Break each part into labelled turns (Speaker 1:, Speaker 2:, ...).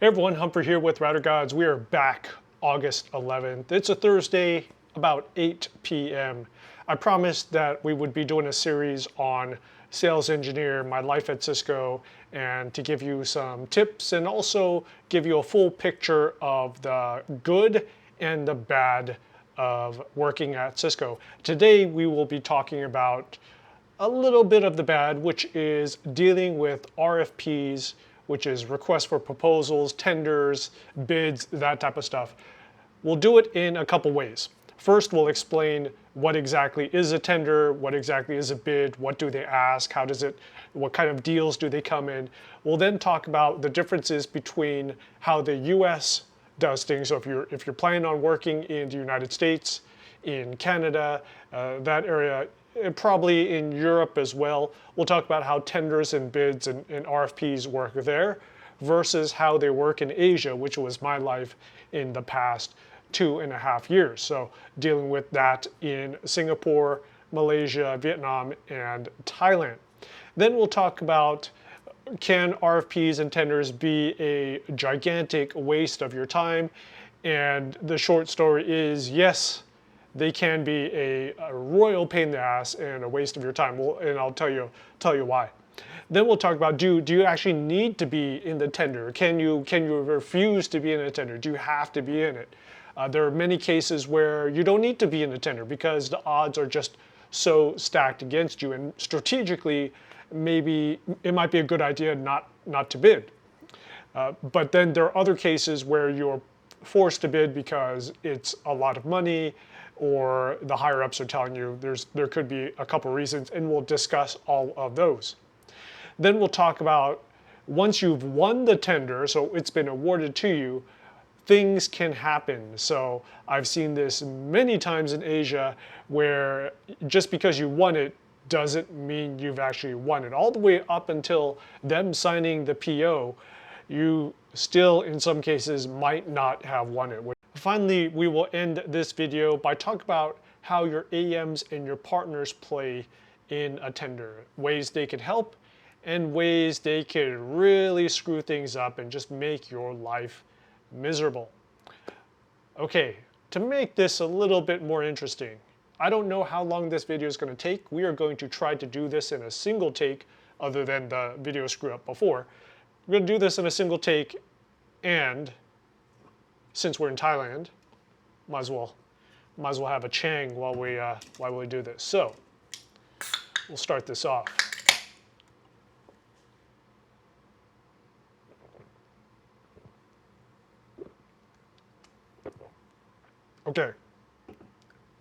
Speaker 1: Hey everyone, Humphrey here with Router Gods. We are back August 11th. It's a Thursday, about 8 p.m. I promised that we would be doing a series on sales engineer, my life at Cisco, and to give you some tips and also give you a full picture of the good and the bad of working at Cisco. Today we will be talking about a little bit of the bad, which is dealing with RFPs, which is requests for proposals, tenders, bids, that type of stuff. We'll do it in a couple ways. First, we'll explain what exactly is a tender, what exactly is a bid, what do they ask, what kind of deals do they come in. We'll then talk about the differences between how the US does things. So if you're planning on working in the United States, in Canada, that area, and probably in Europe as well. We'll talk about how tenders and bids and RFPs work there versus how they work in Asia, which was my life in the past 2.5 years. So dealing with that in Singapore, Malaysia, Vietnam, and Thailand. Then we'll talk about, can RFPs and tenders be a gigantic waste of your time? And the short story is yes, they can be a royal pain in the ass and a waste of your time. And I'll tell you why. Then we'll talk about, do you actually need to be in the tender? Can you refuse to be in a tender? Do you have to be in it? There are many cases where you don't need to be in the tender because the odds are just so stacked against you. And strategically, maybe it might be a good idea not to bid. But then there are other cases where you're forced to bid because it's a lot of money, or the higher ups are telling you there could be a couple reasons, and we'll discuss all of those. Then we'll talk about once you've won the tender, so it's been awarded to you, things can happen. So I've seen this many times in Asia where just because you won it doesn't mean you've actually won it. All the way up until them signing the PO, you still in some cases might not have won it. Finally, we will end this video by talking about how your AMs and your partners play in a tender, ways they could help and ways they could really screw things up and just make your life miserable. Okay, to make this a little bit more interesting, I don't know how long this video is going to take. We are going to try to do this in a single take, other than the video screw up before. We're going to do this in a single take, and since we're in Thailand, might as well have a Chang while we do this. So we'll start this off. Okay,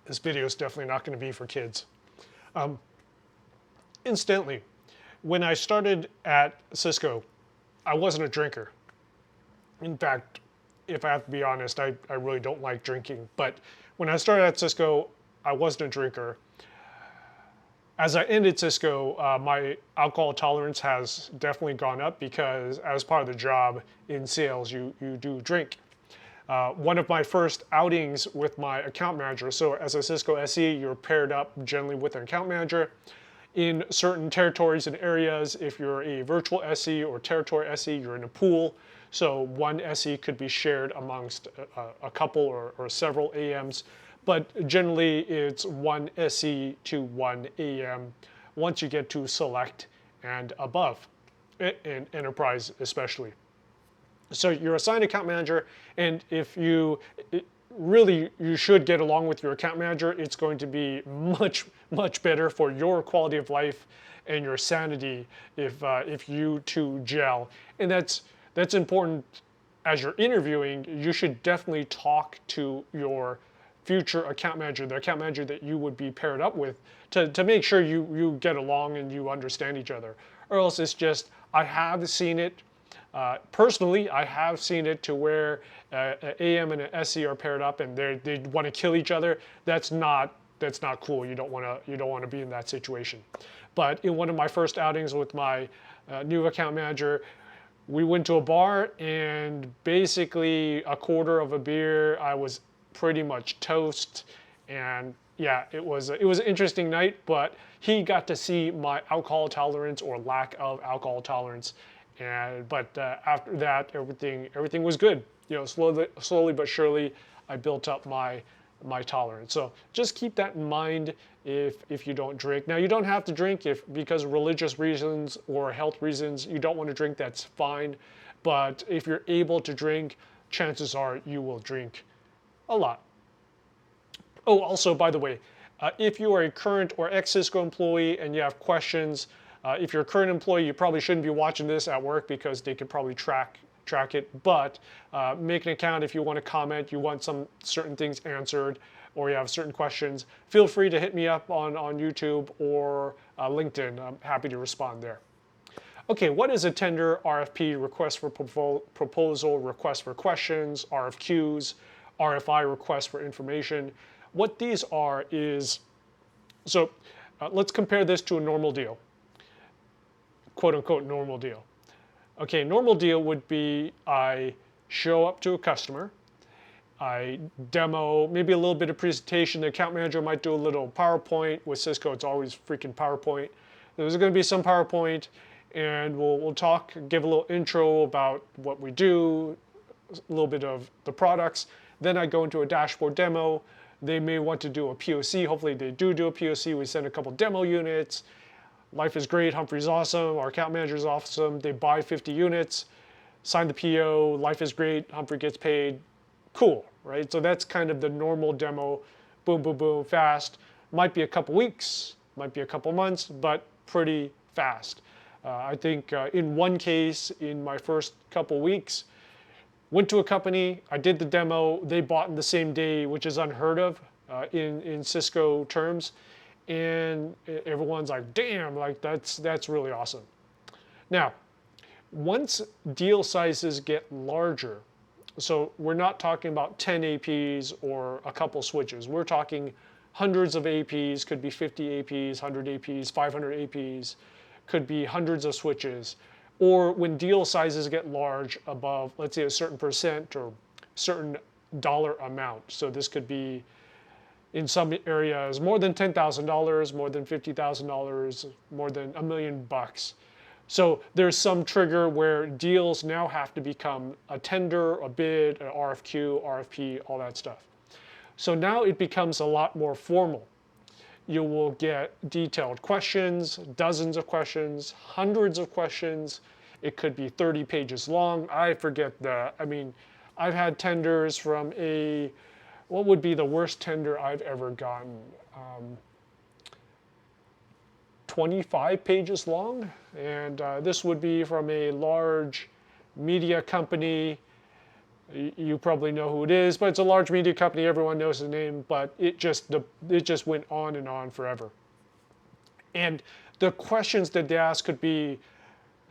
Speaker 1: this video is definitely not going to be for kids. Incidentally, when I started at Cisco, I wasn't a drinker. In fact, if I have to be honest, I really don't like drinking. But when I started at Cisco, I wasn't a drinker. As I ended Cisco, my alcohol tolerance has definitely gone up because as part of the job in sales, you do drink. One of my first outings with my account manager, so as a Cisco SE, you're paired up generally with an account manager. In certain territories and areas, if you're a virtual SE or territory SE, you're in a pool. So one SE could be shared amongst a couple or several AMs, but generally it's one SE to one AM once you get to select and above, in enterprise especially. So you're assigned account manager, and if you should get along with your account manager. It's going to be much better for your quality of life and your sanity if you two gel, and that's important. As you're interviewing, you should definitely talk to your future account manager, the account manager that you would be paired up with, to make sure you get along and you understand each other. Or else it's just, I have seen it, personally, I have seen it to where an AM and an SE are paired up and they want to kill each other. That's not cool. You don't want to be in that situation. But in one of my first outings with my new account manager, we went to a bar, and basically a quarter of a beer, I was pretty much toast. And yeah, it was an interesting night, but he got to see my alcohol tolerance or lack of alcohol tolerance, But after that, everything was good. Slowly but surely, I built up my tolerance. So just keep that in mind if you don't drink. Now, you don't have to drink if because of religious reasons or health reasons you don't want to drink. That's fine. But if you're able to drink, chances are you will drink a lot. Oh, also, by the way, if you are a current or ex-Cisco employee and you have questions, if you're a current employee, you probably shouldn't be watching this at work because they could probably track it. But make an account if you want to comment, you want some certain things answered, or you have certain questions. Feel free to hit me up on YouTube or LinkedIn. I'm happy to respond there. Okay, what is a tender, RFP, request for proposal, request for questions, RFQs, RFI, request for information? What these are is, so let's compare this to a normal deal, quote unquote normal deal. Okay, normal deal would be I show up to a customer, I demo, maybe a little bit of presentation. The account manager might do a little PowerPoint. With Cisco, it's always freaking PowerPoint. There's going to be some PowerPoint, and we'll talk, give a little intro about what we do, a little bit of the products. Then I go into a dashboard demo. They may want to do a POC. Hopefully they do a POC. We send a couple demo units. Life is great. Humphrey's awesome. Our account manager's awesome. They buy 50 units, sign the PO. Life is great. Humphrey gets paid. Cool, right? So that's kind of the normal demo. Boom, boom, boom, fast. Might be a couple weeks, might be a couple months, but pretty fast. I think in one case, in my first couple weeks, went to a company, I did the demo, they bought in the same day, which is unheard of in Cisco terms. And everyone's like, damn, like that's really awesome. Now, once deal sizes get larger, so we're not talking about 10 APs or a couple switches. We're talking hundreds of APs, could be 50 APs, 100 APs, 500 APs, could be hundreds of switches. Or when deal sizes get large above, let's say a certain percent or certain dollar amount. So this could be in some areas more than $10,000, more than $50,000, more than $1 million. So there's some trigger where deals now have to become a tender, a bid, an RFQ, RFP, all that stuff. So now it becomes a lot more formal. You will get detailed questions, dozens of questions, hundreds of questions. It could be 30 pages long. I forget I've had tenders from what would be the worst tender I've ever gotten? 25 pages long, and this would be from a large media company. You probably know who it is, but it's a large media company. Everyone knows the name, but it just went on and on forever. And the questions that they ask could be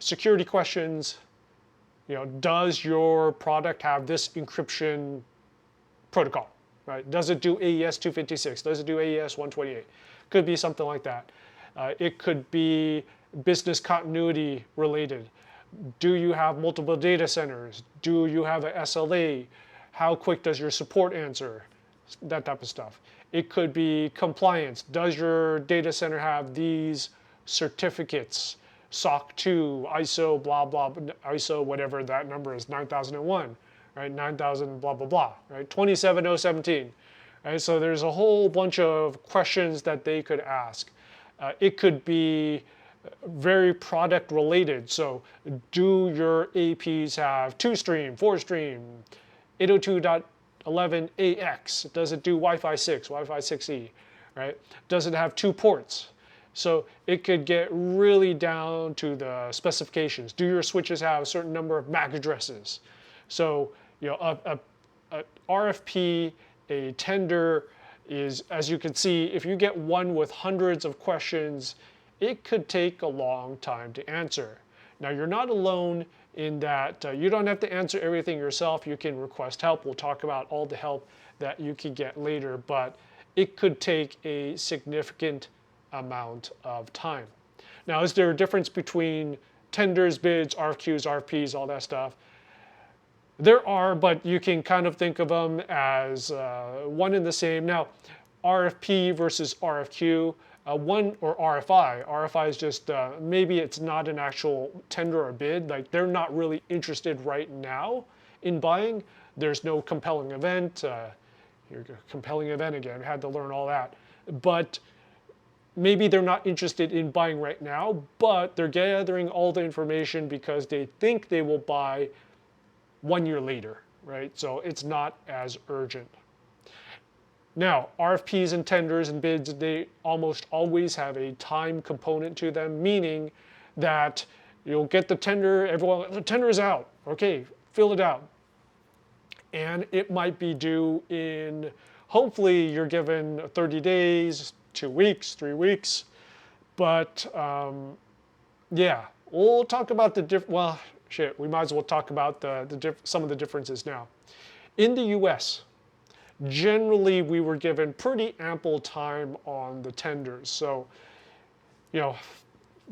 Speaker 1: security questions. Does your product have this encryption protocol? Right? Does it do AES 256? Does it do AES 128? Could be something like that. It could be business continuity related. Do you have multiple data centers? Do you have an SLA? How quick does your support answer? That type of stuff. It could be compliance. Does your data center have these certificates? SOC 2, ISO, blah, blah, ISO, whatever that number is, 9001, right? 9000, blah, blah, blah, right? 27017, right? So there's a whole bunch of questions that they could ask. It could be very product related. So do your APs have 2-stream, 4-stream, 802.11ax? Does it do Wi-Fi 6, Wi-Fi 6E, right? Does it have 2 ports? So it could get really down to the specifications. Do your switches have a certain number of MAC addresses? So a RFP, a tender, is, as you can see, if you get one with hundreds of questions, it could take a long time to answer. Now, you're not alone in that you don't have to answer everything yourself. You can request help. We'll talk about all the help that you can get later, but it could take a significant amount of time. Now, is there a difference between tenders, bids, RFQs, RFPs, all that stuff? There are, but you can kind of think of them as one and the same. Now, RFP versus RFQ, One or RFI. RFI is just maybe it's not an actual tender or bid. Like they're not really interested right now in buying. There's no compelling event. Here, compelling event again. Had to learn all that. But maybe they're not interested in buying right now, but they're gathering all the information because they think they will buy 1 year later, right? So it's not as urgent. Now, RFPs and tenders and bids, they almost always have a time component to them, meaning that you'll get the tender, everyone, the tender is out. Okay, fill it out. And it might be due in, hopefully you're given 30 days, 2 weeks, 3 weeks. But yeah, we'll talk about well, shit, we might as well talk about some of the differences now. In the US, generally we were given pretty ample time on the tenders. So,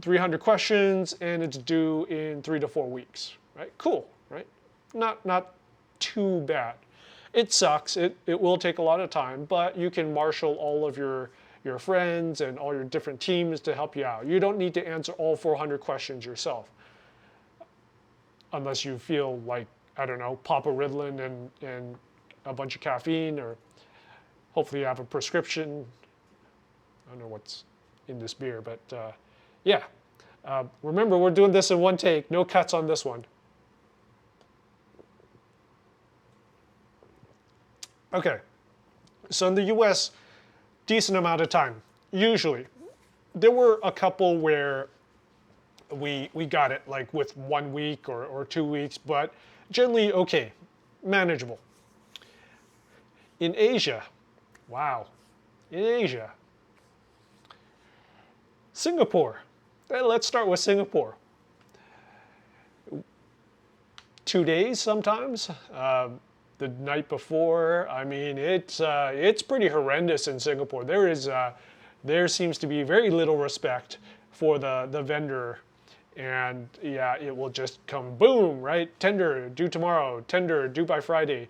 Speaker 1: 300 questions and it's due in 3 to 4 weeks, right? Cool, right? Not too bad. It sucks, it will take a lot of time, but you can marshal all of your friends and all your different teams to help you out. You don't need to answer all 400 questions yourself. Unless you feel like, I don't know, pop a Ritalin and a bunch of caffeine, or hopefully you have a prescription. I don't know what's in this beer, but yeah. Remember, we're doing this in one take. No cuts on this one. Okay, so in the US, decent amount of time, usually. There were a couple where we got it like with 1 week or 2 weeks, but generally okay, manageable. In Asia, wow, in Asia, Singapore. Let's start with Singapore. 2 days sometimes. The night before, I mean, it's pretty horrendous in Singapore. There seems to be very little respect for the vendor, and yeah, it will just come boom, right? Tender due tomorrow, tender due by Friday.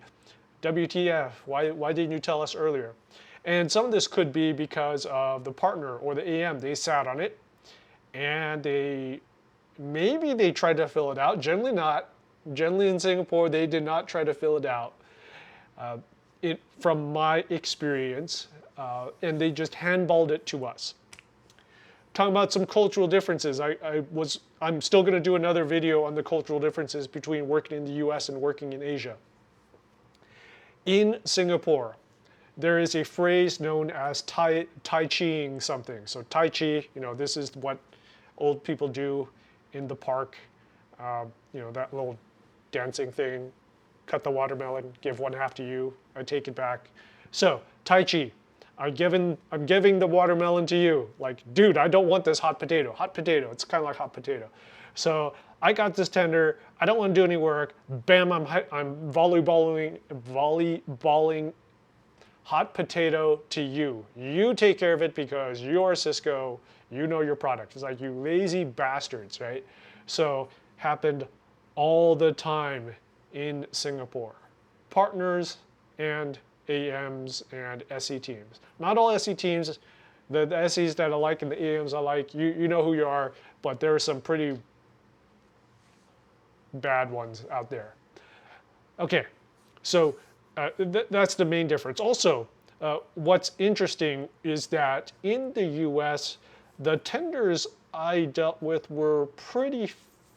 Speaker 1: WTF, why didn't you tell us earlier? And some of this could be because of the partner or the AM. They sat on it and maybe they tried to fill it out. Generally not. Generally in Singapore, they did not try to fill it out. From my experience, and they just handballed it to us. Talking about some cultural differences, I'm still going to do another video on the cultural differences between working in the US and working in Asia. In Singapore, there is a phrase known as Tai Chiing something. So Tai Chi, this is what old people do in the park. That little dancing thing, cut the watermelon, give 1/2 to you, I take it back. So, Tai Chi, I'm giving the watermelon to you. Like, dude, I don't want this hot potato. Hot potato, it's kind of like hot potato. So, I got this tender, I don't want to do any work, bam, I'm volleyballing hot potato to you. You take care of it because you're Cisco, you know your product. It's like, you lazy bastards, right? So, happened all the time in Singapore. Partners and AMs and SE teams. Not all SE teams, the SEs that I like and the AMs I like, you know who you are, but there are some pretty bad ones out there. Okay, so that's the main difference. Also, what's interesting is that in the US, the tenders I dealt with were pretty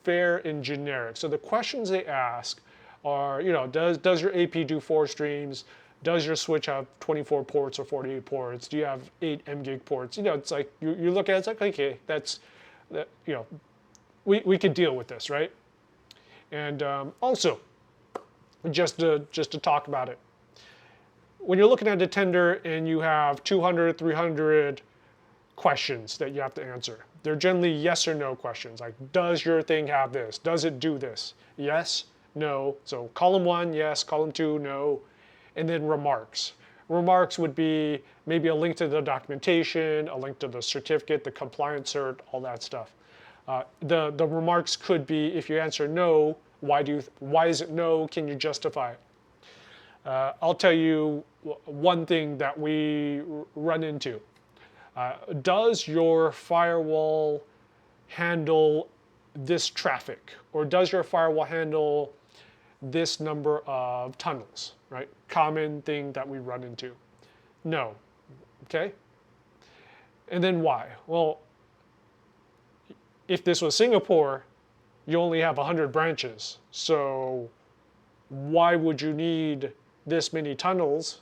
Speaker 1: fair and generic. So the questions they ask are, does your AP do 4 streams? Does your switch have 24 ports or 48 ports? Do you have 8 MGig ports? It's like, you look at it, it's like, okay, we could deal with this, right? And also, just to talk about it, when you're looking at a tender and you have 200, 300 questions that you have to answer, they're generally yes or no questions. Like, does your thing have this? Does it do this? Yes, no. So column 1, yes. Column 2, no. And then remarks. Remarks would be maybe a link to the documentation, a link to the certificate, the compliance cert, all that stuff. The remarks could be, if you answer no, why is it no? Can you justify it? I'll tell you one thing that we run into. Does your firewall handle this traffic? Or does your firewall handle this number of tunnels, right? Common thing that we run into. No, okay? And then why? Well, if this was Singapore, you only have 100 branches. So why would you need this many tunnels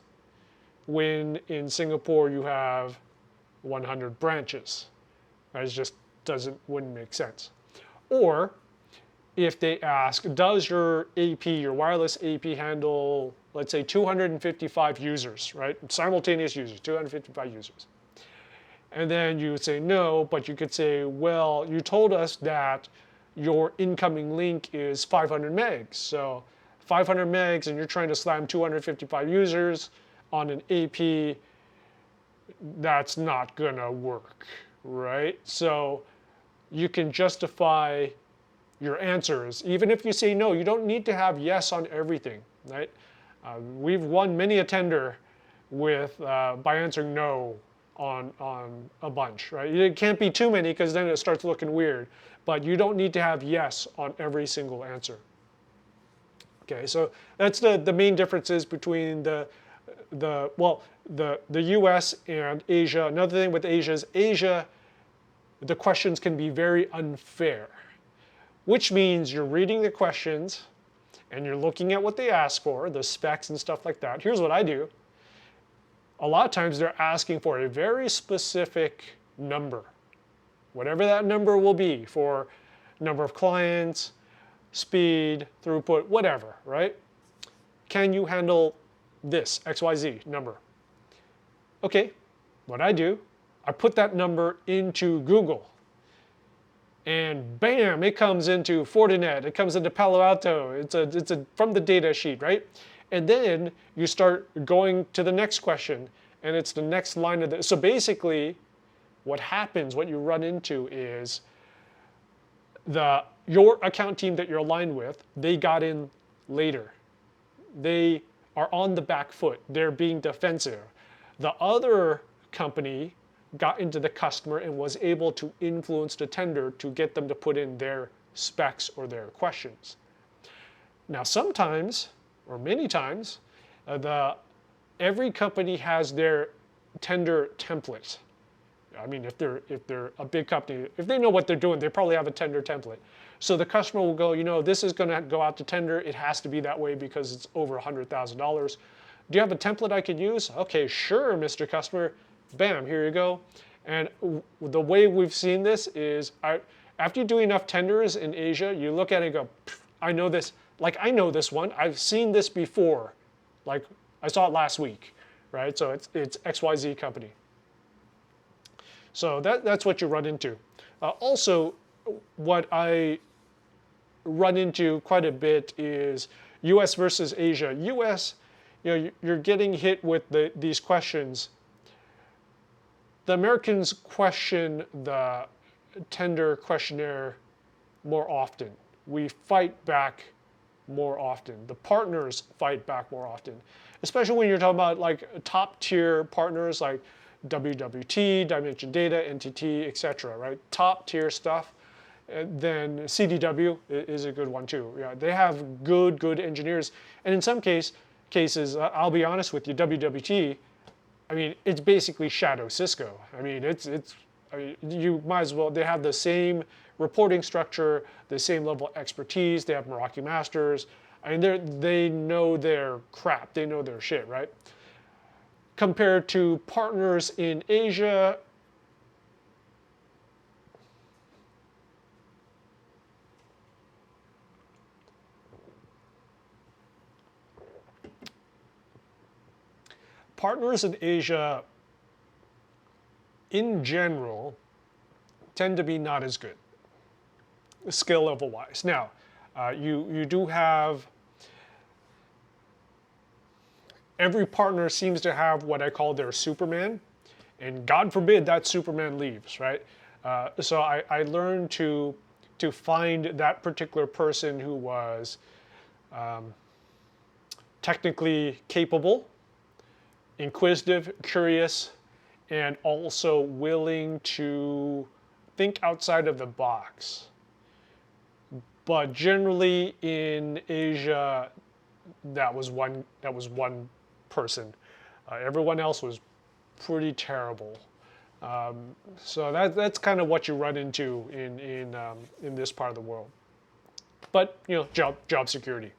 Speaker 1: when in Singapore you have 100 branches? That just wouldn't make sense. Or if they ask, does your AP, your wireless AP handle, let's say 255 users, right? Simultaneous users, 255 users. And then you would say no, but you could say, well, you told us that your incoming link is 500 megs. So 500 megs and you're trying to slam 255 users on an AP, that's not gonna work, right? So you can justify your answers. Even if you say no, you don't need to have yes on everything, right? We've won many a tender with by answering no on a bunch, right? It can't be too many because then it starts looking weird, but you don't need to have yes on every single answer. Okay, so that's the main differences between the US and Asia. Another thing with Asia is the questions can be very unfair, which means you're reading the questions and you're looking at what they ask for, the specs and stuff like that. Here's what I do. A lot of times they're asking for a very specific number, whatever that number will be for number of clients, speed, throughput, whatever, right? Can you handle this XYZ number? Okay, what I do, I put that number into Google. And bam, it comes into Fortinet, it comes into Palo Alto, it's from the data sheet, right? And then you start going to the next question, and it's the next line of the, so basically what happens, what you run into is your account team that you're aligned with, they got in later. They are on the back foot, they're being defensive. The other company got into the customer and was able to influence the tender to get them to put in their specs or their questions. Now sometimes, or many times, every company has their tender template. I mean, if they're a big company, if they know what they're doing, they probably have a tender template. So the customer will go, you know, this is going to go out to tender. It has to be that way because it's over $100,000. Do you have a template I could use? Okay, sure, Mr. Customer. Bam, here you go. And the way we've seen this is, after you do enough tenders in Asia, you look at it and go, I know this. Like, I know this one. I've seen this before. Like, I saw it last week, right? So it's XYZ company. So that's what you run into. Also, what I run into quite a bit is US versus Asia. US, you know, you're getting hit with these questions. The Americans question the tender questionnaire more often. We fight back more often. The partners fight back more often, especially when you're talking about like top tier partners like WWT, Dimension Data, NTT, etc. Right? Top tier stuff. Then CDW is a good one too. Yeah, they have good engineers, and in some cases, I'll be honest with you, WWT. I mean, it's basically shadow Cisco. I mean, I mean, you might as well. They have the same reporting structure, the same level of expertise. They have Meraki masters. I mean, they know their crap. They know their shit, right? Compared to partners in Asia. Partners in Asia, in general, tend to be not as good, skill level wise. Now, you do have, every partner seems to have what I call their Superman, and God forbid that Superman leaves, right? So I learned to find that particular person who was technically capable, inquisitive, curious, and also willing to think outside of the box. But generally in Asia, that was one person. Everyone else was pretty terrible. So that's kind of what you run into in this part of the world. But job security.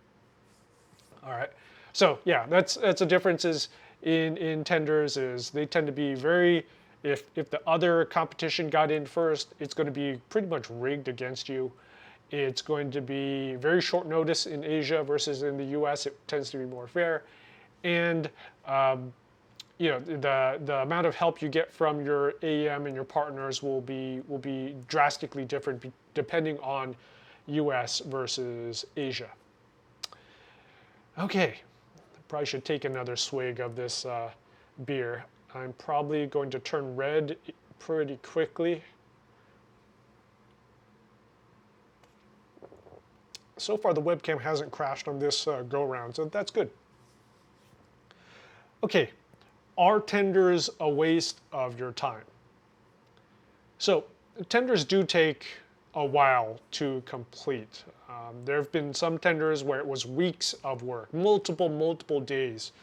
Speaker 1: All right. So yeah, that's the differences in tenders is they tend to be very, if the other competition got in first, it's going to be pretty much rigged against you. It's going to be very short notice in Asia versus in the U.S. It tends to be more fair, and the amount of help you get from your AEM and your partners will be drastically different depending on U.S. versus Asia. Okay, probably should take another swig of this beer. I'm probably going to turn red pretty quickly. So far the webcam hasn't crashed on this go round, so that's good. Okay, are tenders a waste of your time? So tenders do take a while to complete. There have been some tenders where it was weeks of work, multiple days,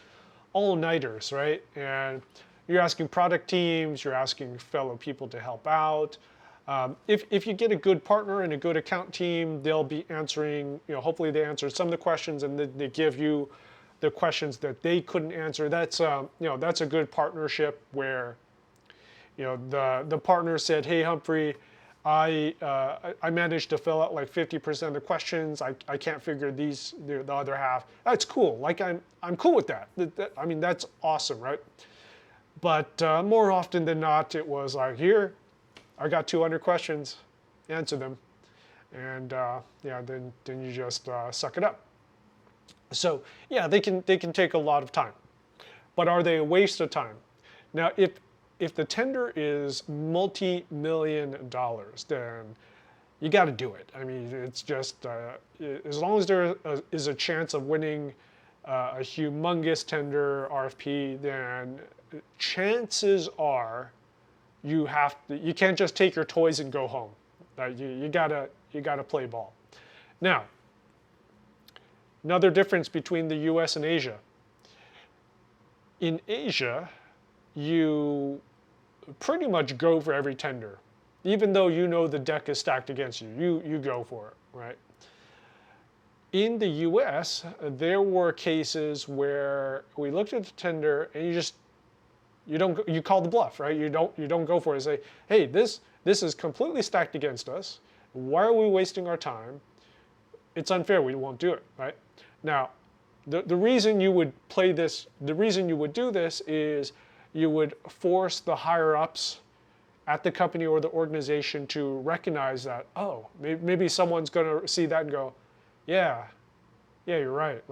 Speaker 1: all-nighters, right? And you're asking product teams, you're asking fellow people to help out. If you get a good partner and a good account team, they'll be answering, hopefully they answer some of the questions and they give you the questions that they couldn't answer. That's that's a good partnership where the partner said, hey Humphrey, I managed to fill out like 50% of the questions. I can't figure the other half. That's cool. Like I'm cool with that. I mean, that's awesome, right? But more often than not, it was like, here, I got 200 questions, answer them, and then you just suck it up. So yeah, they can take a lot of time, but are they a waste of time? Now, if the tender is multi-million dollars, then you got to do it. I mean, it's just as long as there is a chance of winning a humongous tender RFP, then chances are you can't just take your toys and go home. You gotta play ball. Now, another difference between the U.S. and Asia. In Asia, you pretty much go for every tender, even though the deck is stacked against you. You go for it, right? In the U.S., there were cases where we looked at the tender and you call the bluff, right? You don't go for it. Say, hey, this is completely stacked against us. Why are we wasting our time? It's unfair. We won't do it, right? Now, the reason you would play this, the reason you would do this is you would force the higher ups at the company or the organization to recognize that, oh, maybe someone's going to see that and go, yeah, you're right.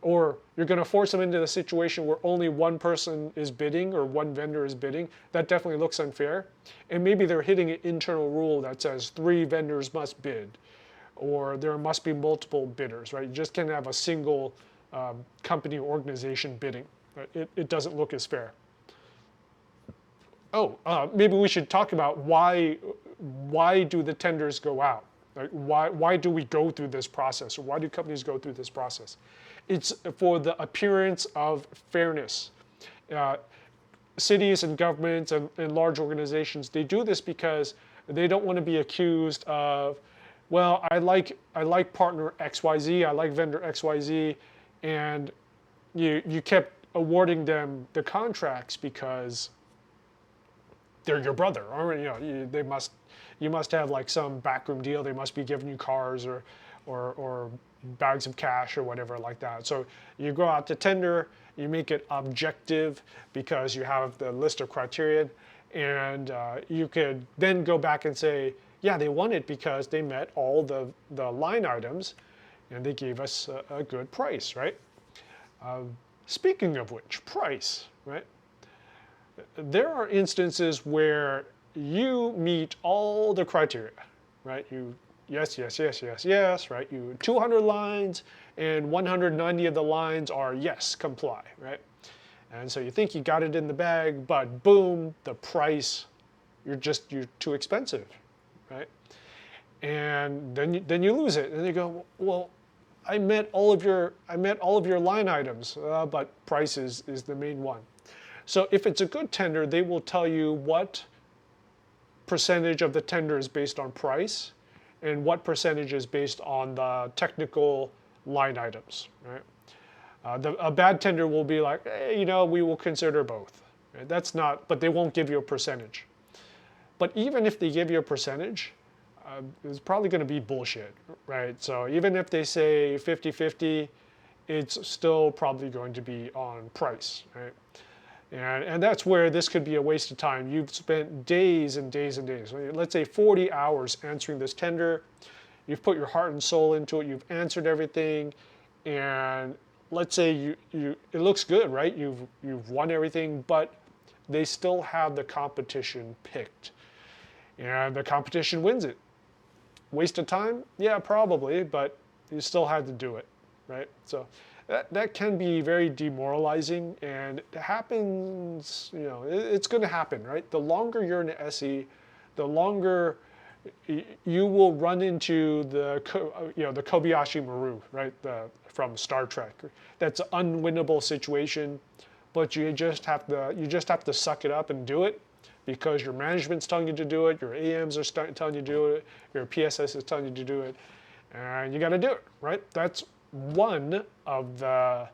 Speaker 1: Or you're going to force them into the situation where only one person is bidding or one vendor is bidding. That definitely looks unfair. And maybe they're hitting an internal rule that says 3 vendors must bid, or there must be multiple bidders, right? You just can't have a single company or organization bidding. It doesn't look as fair. Maybe we should talk about why do the tenders go out? Why do we go through this process, or why do companies go through this process? It's for the appearance of fairness. Cities and governments and large organizations, they do this because they don't want to be accused of, well, I like partner XYZ, I like vendor XYZ, and you kept awarding them the contracts because they're your brother, or you must have like some backroom deal. They must be giving you cars or bags of cash or whatever like that. So you go out to tender, you make it objective because you have the list of criteria, and you could then go back and say, yeah, they won it because they met all the line items and they gave us a good price, right? Speaking of which, price, right? There are instances where you meet all the criteria, right? Yes, right? 200 lines and 190 of the lines are yes, comply, right? And so you think you got it in the bag, but boom, the price, you're too expensive, right? And then you lose it, and you go, well, I met all of your line items, but price is the main one. So if it's a good tender, they will tell you what percentage of the tender is based on price, and what percentage is based on the technical line items, right? A bad tender will be like, hey, we will consider both. Right? That's not, but they won't give you a percentage. But even if they give you a percentage, it's probably going to be bullshit, right? So even if they say 50-50, it's still probably going to be on price, right? And that's where this could be a waste of time. You've spent days and days and days, let's say 40 hours answering this tender. You've put your heart and soul into it. You've answered everything, and let's say it looks good, right? You've won everything, but they still have the competition picked, and the competition wins it. Waste of time? Yeah, probably, but you still had to do it, right? So that can be very demoralizing, and it happens, it's going to happen, right? The longer you're in the SE, the longer you will run into the Kobayashi Maru, right? From Star Trek. That's an unwinnable situation, but you just have to suck it up and do it, because your management's telling you to do it, your AMs are telling you to do it, your PSS is telling you to do it, and you got to do it, right? That's one of the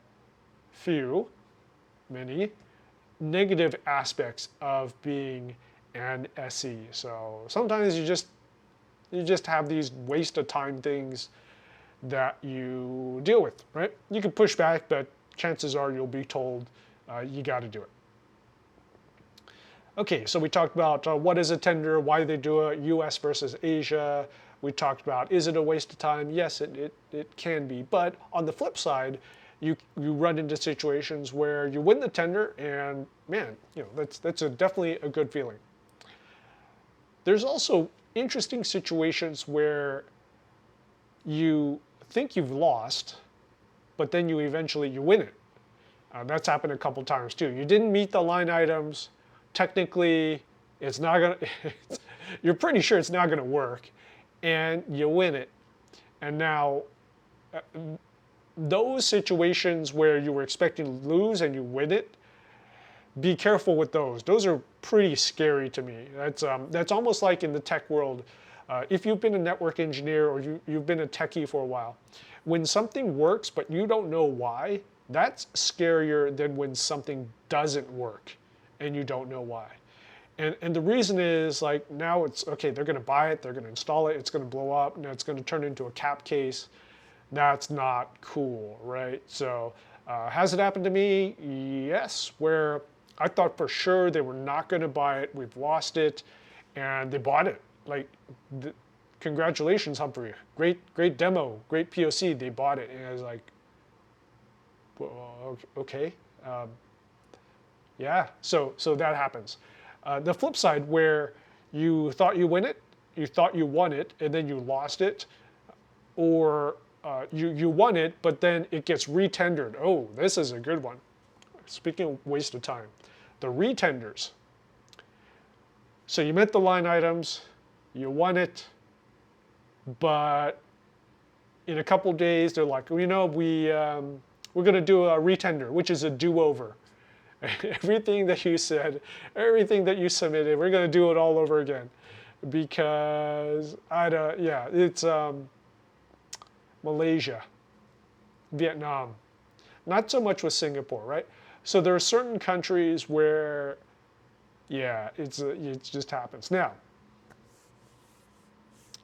Speaker 1: many negative aspects of being an SE. So sometimes you just have these waste of time things that you deal with, right? You can push back, but chances are you'll be told you got to do it. Okay, so we talked about what is a tender, why they do it, US versus Asia. We talked about, is it a waste of time? Yes, it can be. But on the flip side, you run into situations where you win the tender, and man, that's definitely a good feeling. There's also interesting situations where you think you've lost, but then you win it. That's happened a couple times too. You didn't meet the line items. Technically, it's not gonna. You're pretty sure it's not gonna work, and you win it. And now, those situations where you were expecting to lose and you win it, be careful with those. Those are pretty scary to me. That's almost like in the tech world. If you've been a network engineer or you've been a techie for a while, when something works but you don't know why, that's scarier than when something doesn't work and you don't know why. And the reason is, like, now it's okay, they're going to buy it, they're going to install it, it's going to blow up, and it's going to turn into a cap case. That's not cool, right? So has it happened to me? Yes, where I thought for sure they were not going to buy it, we've lost it, and they bought it. Like, congratulations, Humphrey. Great demo, great POC, they bought it. And I was like, well, okay. Yeah, so that happens. The flip side, where you thought you won it, and then you lost it, or you won it, but then it gets retendered. Oh, this is a good one. Speaking of waste of time, the retenders. So you met the line items, you won it, but in a couple days they're like, we're going to do a retender, which is a do-over. Everything that you said, everything that you submitted, we're going to do it all over again, because it's Malaysia, Vietnam, not so much with Singapore, right? So there are certain countries where, it just happens. Now,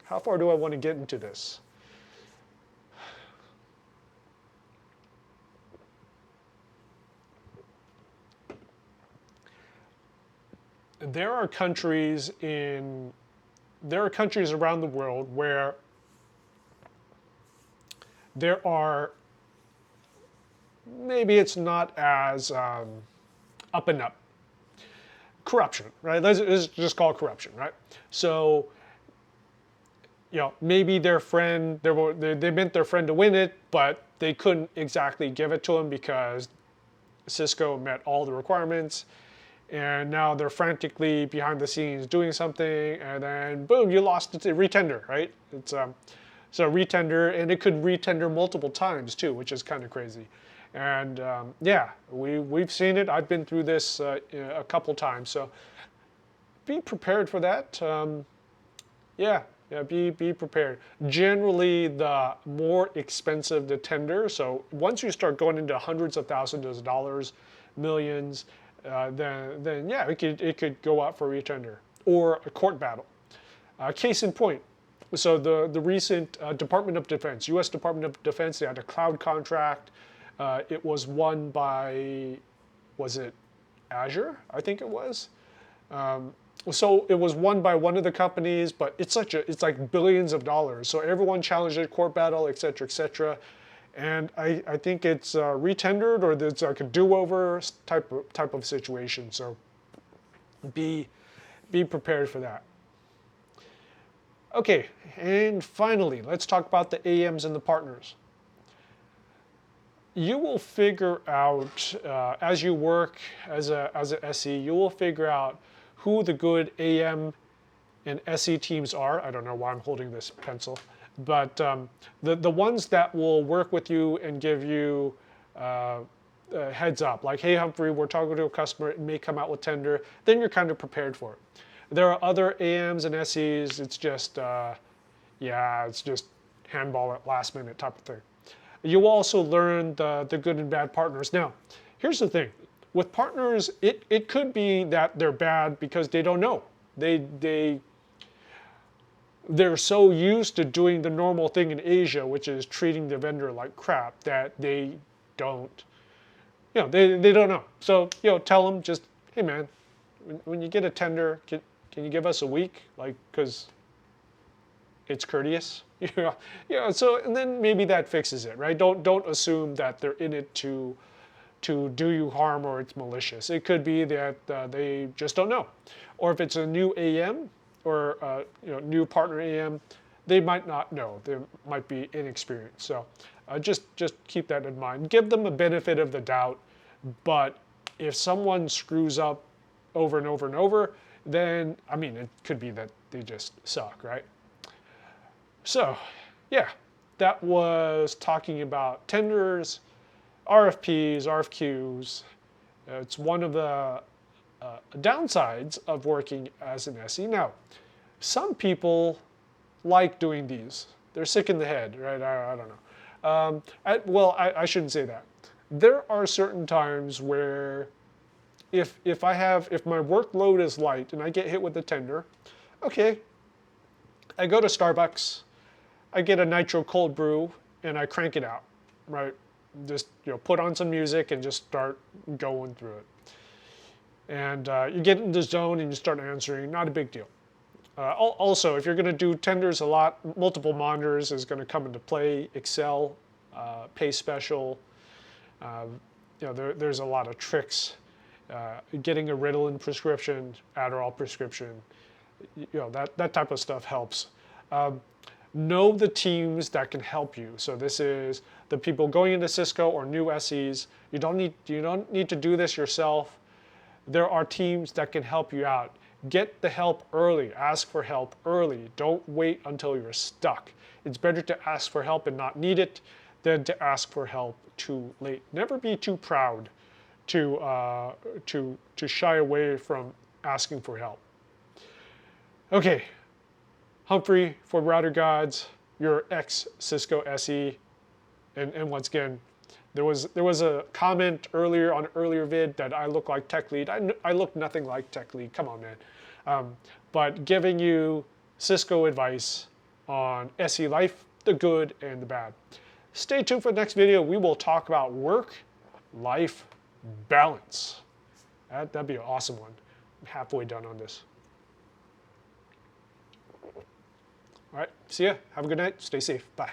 Speaker 1: how far do I want to get into this? There are countries around the world where there are, maybe it's not as up and up, corruption, right? Let's just call it corruption, right? So, maybe their friend, they meant their friend to win it, but they couldn't exactly give it to him because Cisco met all the requirements, and now they're frantically behind the scenes doing something, and then boom, you lost it to retender, right? It's so retender, and it could retender multiple times too, which is kind of crazy. And yeah, we've seen it. I've been through this a couple times, so be prepared for that. Yeah, be prepared. Generally, the more expensive the tender, so once you start going into hundreds of thousands of dollars, millions, then yeah, it could go out for retender or a court battle. Case in point, so the recent Department of Defense, U.S. Department of Defense, they had a cloud contract. It was won by, was it Azure? I think it was. So it was won by one of the companies, but it's like billions of dollars. So everyone challenged it, court battle, et cetera, et cetera. And I think it's retendered, or it's like a do-over type of situation. So be prepared for that. Okay, and finally, let's talk about the AMs and the partners. You will figure out as you work as a SE, you will figure out who the good AM and SE teams are. I don't know why I'm holding this pencil, but the ones that will work with you and give you heads up, like, hey Humphrey, we're talking to a customer, it may come out with tender, then you're kind of prepared for it. There are other AMs and SEs, it's just, yeah, it's just handball at last minute type of thing. You also learn the good and bad partners. Now, here's the thing. With partners, it could be that they're bad because they don't know. They're so used to doing the normal thing in Asia, which is treating the vendor like crap, that they don't, they don't know. So, tell them just, hey man, when you get a tender, can you give us a week? Like, because it's courteous. So, and then maybe that fixes it, right? Don't assume that they're in it to do you harm or it's malicious. It could be that they just don't know. Or if it's a new AM or new partner AM, they might not know. They might be inexperienced. So just keep that in mind. Give them a benefit of the doubt, but if someone screws up over and over and over, then, I mean, it could be that they just suck, right? So, yeah, that was talking about tenders, RFPs, RFQs. It's one of the downsides of working as an SE. Now, some people like doing these. They're sick in the head, right? I don't know. Well, I shouldn't say that. There are certain times where if my workload is light and I get hit with a tender, okay, I go to Starbucks, I get a nitro cold brew, and I crank it out, right? Just put on some music and just start going through it. And you get in the zone and you start answering, not a big deal. Also, if you're going to do tenders a lot, multiple monitors is going to come into play. Excel, pay special. There's a lot of tricks. Getting a Ritalin prescription, Adderall prescription, that type of stuff helps. Know the teams that can help you. So this is the people going into Cisco or new SEs. You don't need to do this yourself. There are teams that can help you out. Get the help early. Ask for help early. Don't wait until you're stuck. It's better to ask for help and not need it than to ask for help too late. Never be too proud to shy away from asking for help. Okay. Humphrey for Router Gods, your ex-Cisco SE, and once again, there was a comment earlier on an earlier vid that I look like tech lead. I look nothing like tech lead. Come on, man. But giving you Cisco advice on SE life, the good and the bad. Stay tuned for the next video. We will talk about work-life balance. That'd be an awesome one. I'm halfway done on this. All right, see ya. Have a good night. Stay safe. Bye.